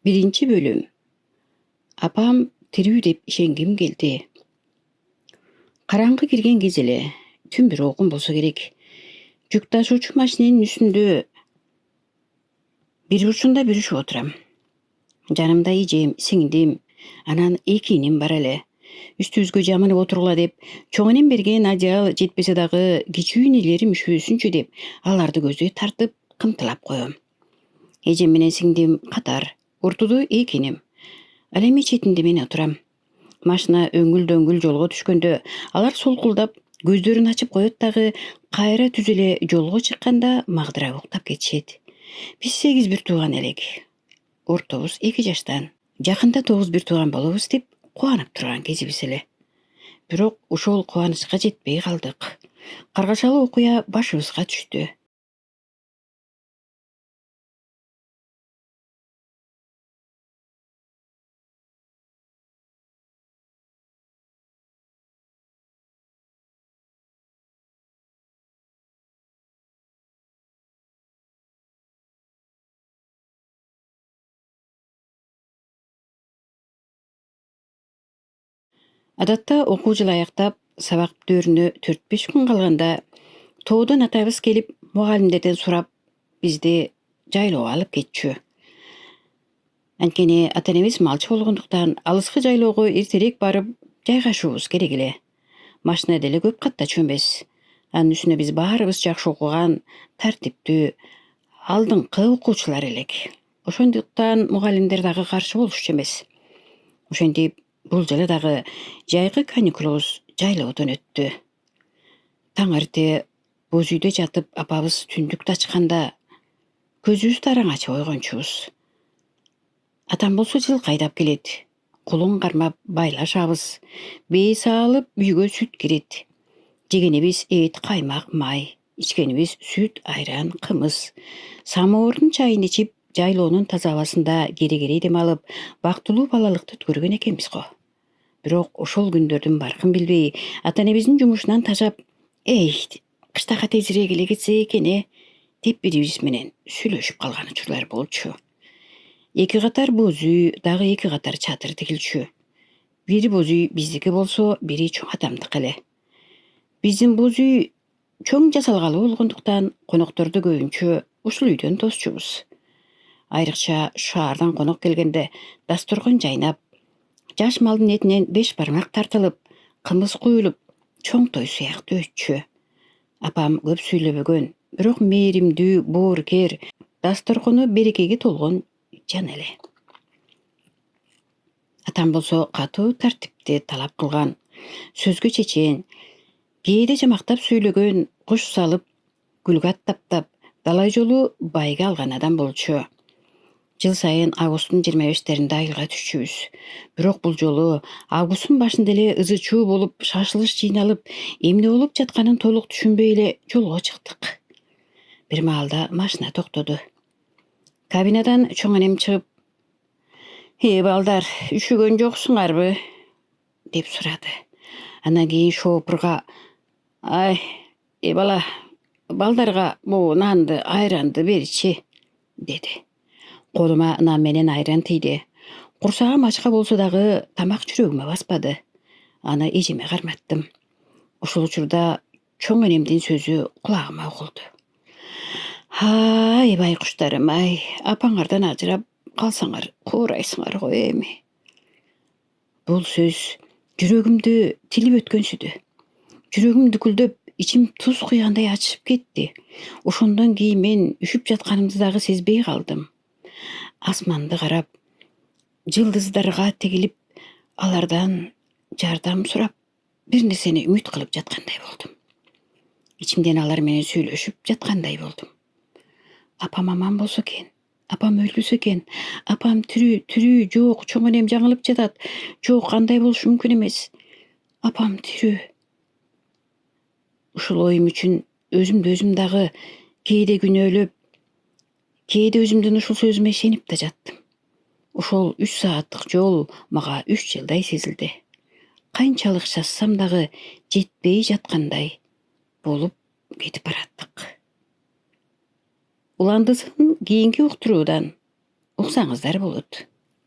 Birinci bölüm. Apam тирүү деп ишенгим келди. Караңгы кирген кез эле түн бир окун болсо керек. Жүк ташуучу машиненин үстүндө бир бурчунда бүрүшүп отурам. Жанымда эжем, сиңдим, анан эки иним бар эле. Үстүбүзгө жамылып отургула деп, чоң энем берген ажал жетпесе дагы кичүү инелерим üşүбөсүнчү деп, аларды көздөй тартып, кымтылап коем. Эжем менен сиңдим катар, ортодо эки инем. Ал эми четинде мен отурам. Машина өңгүл-дөңгүл жолго түшкөндө, алар солкулдап, көздөрүн ачып коет дагы, кайра түз эле жолго чыкканда магдырап уктап кетишет. Биз 8 бир тууган элек. Ортобуз 2 жаштан. Жакында 9 бир тууган болобуз деп кубанып турган кезибиз эле. Бирок ошол кубанычка жетпей калдык. Каргашалуу окуя башыбызга түштү. Адатта окуу жылы аяктап, сабак бүттөрүнө 4-5 күн калганда тоодон атабыз келип, мугалимдерден сурап, бизди жайлоого алып кетчү. Анткени ата-энебиз малчы болгондуктан алыскы жайлоого эртерээк барып, жайгашуубуз керек эле. Машина деле көп каттачу эмес. Анын үстүнө биз баарыбыз жакшы окуган, тартиптүү, алдыңкы окуучулар элек. Ошондуктан мугалимдер дагы каршы болушчу эмес. Ошентип, бул жылы дагы жайкы каникулубуз жайлоодон өттү. Таң эрте боз үйдө жатып, апабыз түндүктү ачканда көзүбүздү араң ачып ойгончубуз. Атам болсо жылкы айдап келет. Кулун кармап байлашабыз. Бейси алып үйгө сүт кирет. Жегенибиз эт, каймак, май. Ичкенибиз сүт, айран, кымыз. Самоордун чайын ичип, жайлоонун таза абасында кере-кере дем алып, бактылуу балалыкты өткөргөн экенбиз го. Бирок ошол күндөрдүн баркын билбей, ата-энебиздин жумушунан тажап, кыштакка тезирээк эле кетсек экен деп бирибиз менен сүйлөшүп калган учурлар болчу. 2 катар боз үй, дагы 2 катар чатыр тигилчү. Бири боз үй биздики болсо, бири чоң атамдыкы эле. Биздин боз үй чоң жасалгалуу болгондуктан конокторду көбүнчө ушул үйдөн тосчубуз. Айрыкча шаардан конок келгенде дасторкон жайнап, жаш малдын этинен 5 бармак тартылып, кымыз куюлуп, чоң той сыяктуу өтчү. Апам көп сүйлөбөгөн, бирок мээримдүү, боорукер, дасторкону берекеге толгон жан эле. Атам болсо катуу тартипти талап кылган, сөзгө чечен, кээде жамактап сүйлөгөн, куш салып, гүлгө аттаптап, далай жолу байга алган адам болчу. Жыл сайын августтун 25-теринде айылга түшчүбүз. Бирок бул жолу августтун башында эле ызы-чуу болуп, шашылыш жыйналып, эмне болуп жатканын толук түшүнбөй эле жолго чыктык. Бир маалда машина токтоду. Кабинадан чоң энем чыгып, балдар, үшүгөн жоксуңарбы?" деп сурады. Андан кийин шоопурга, бала, балдарга могу нанды, айранды берчи" деди. Колума нан менен айран тийди. Курсагым ачка болсо дагы тамак жүрөгүмө баспады. Аны эжеме карматтым. Ошол учурда чоң энемдин сөзү кулагыма угулду. Байкуштарым, апаңардан ажырап калсаңар куурайсыңар го эми. Бул сөз жүрөгүмдү тилип өткөнсүдү. Жүрөгүм дүкүлдөп, ичим туз куйгандай ачышып кетти. Ошондон кийин мен үшүп жатканымды дагы сезбей калдым. Асманды карап, жылдыздарга тегилип, алардан жардам сурап, бир нерсени үмүт кылып жаткандай болдум. Ичимден алар менен сүйлөшүп жаткандай болдум. Апам аман болсо экен, апам өлбөсө экен, апам тирүү, жок, чоң энем жаңылып жатат, жок, андай болушу мүмкүн эмес. Апам тирүү. Ушул оюм үчүн өзүмдү өзүм дагы кээде күнөөлөп, кээде өзүмдүн ушул сөзүмө ишенип да жаттым. Ошол 3 сааттык жол мага 3 жылдай сезилди. Канчалык шашсам дагы жетпей жаткандай болуп кетип бараттык. Уландысын кийинки уктуруудан уксаңыздар болот.